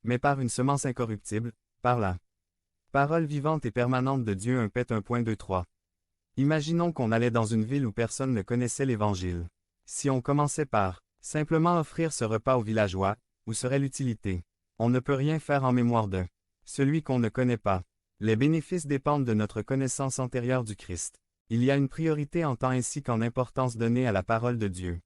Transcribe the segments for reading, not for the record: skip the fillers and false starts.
mais par une semence incorruptible, par la parole vivante et permanente de Dieu. 1 Pet 1.23. Imaginons qu'on allait dans une ville où personne ne connaissait l'Évangile. Si on commençait par simplement offrir ce repas aux villageois, où serait l'utilité? On ne peut rien faire en mémoire de celui qu'on ne connaît pas. Les bénéfices dépendent de notre connaissance antérieure du Christ. Il y a une priorité en temps ainsi qu'en importance donnée à la parole de Dieu.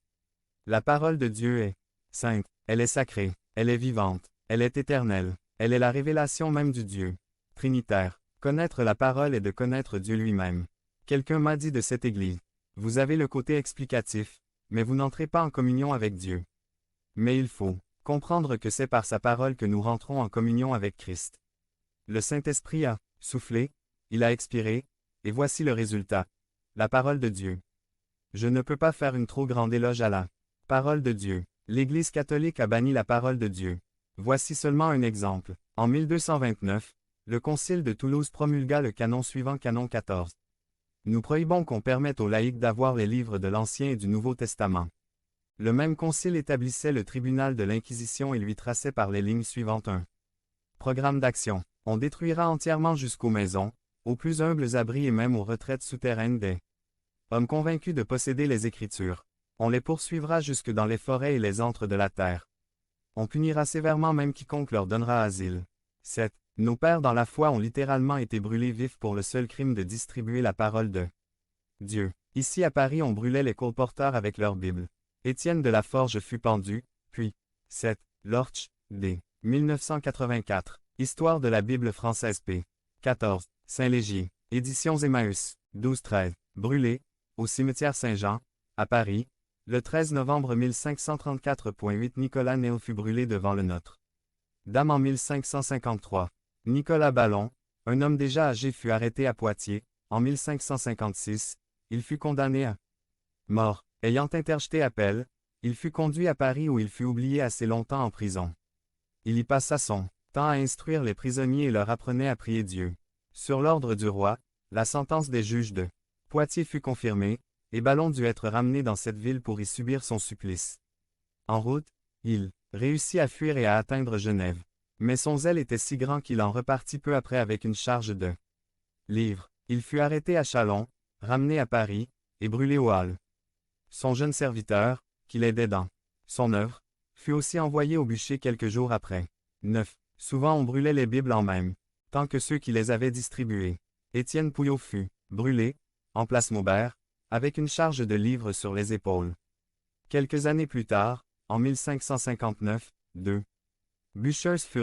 La parole de Dieu est sainte, elle est sacrée, elle est vivante, elle est éternelle, elle est la révélation même du Dieu trinitaire. Connaître la parole est de connaître Dieu lui-même. Quelqu'un m'a dit de cette Église: vous avez le côté explicatif, mais vous n'entrez pas en communion avec Dieu. Mais il faut comprendre que c'est par sa parole que nous rentrons en communion avec Christ. Le Saint-Esprit a soufflé, il a expiré, et voici le résultat. La parole de Dieu. Je ne peux pas faire une trop grande éloge à la parole de Dieu. L'Église catholique a banni la parole de Dieu. Voici seulement un exemple. En 1229, le Concile de Toulouse promulgua le canon suivant, canon 14. Nous prohibons qu'on permette aux laïcs d'avoir les livres de l'Ancien et du Nouveau Testament. Le même concile établissait le tribunal de l'Inquisition et lui traçait par les lignes suivantes un programme d'action. On détruira entièrement jusqu'aux maisons, aux plus humbles abris et même aux retraites souterraines des hommes convaincus de posséder les Écritures. On les poursuivra jusque dans les forêts et les antres de la terre. On punira sévèrement même quiconque leur donnera asile. 7. Nos pères dans la foi ont littéralement été brûlés vifs pour le seul crime de distribuer la parole de Dieu. Ici à Paris on brûlait les colporteurs avec leur Bible. Étienne de la Forge fut pendu, puis 7. Lorch, d. 1984. Histoire de la Bible française p. 14. Saint-Légier. Éditions Emmaüs. 12-13. Brûlé, au cimetière Saint-Jean, à Paris, le 13 novembre 1534.8 Nicolas Néel fut brûlé devant le Notre Dame en 1553. Nicolas Ballon, un homme déjà âgé, fut arrêté à Poitiers, en 1556, il fut condamné à mort. Ayant interjeté appel, il fut conduit à Paris où il fut oublié assez longtemps en prison. Il y passa son temps à instruire les prisonniers et leur apprenait à prier Dieu. Sur l'ordre du roi, la sentence des juges de Poitiers fut confirmée, et Ballon dut être ramené dans cette ville pour y subir son supplice. En route, il réussit à fuir et à atteindre Genève. Mais son zèle était si grand qu'il en repartit peu après avec une charge de livres. Il fut arrêté à Châlons, ramené à Paris, et brûlé aux halles. Son jeune serviteur, qui l'aidait dans son œuvre, fut aussi envoyé au bûcher quelques jours après. 9. Souvent on brûlait les Bibles en même temps que ceux qui les avaient distribuées. Étienne Pouillot fut brûlé, en place Maubert, avec une charge de livres sur les épaules. Quelques années plus tard, en 1559, 2 bûcheuses furent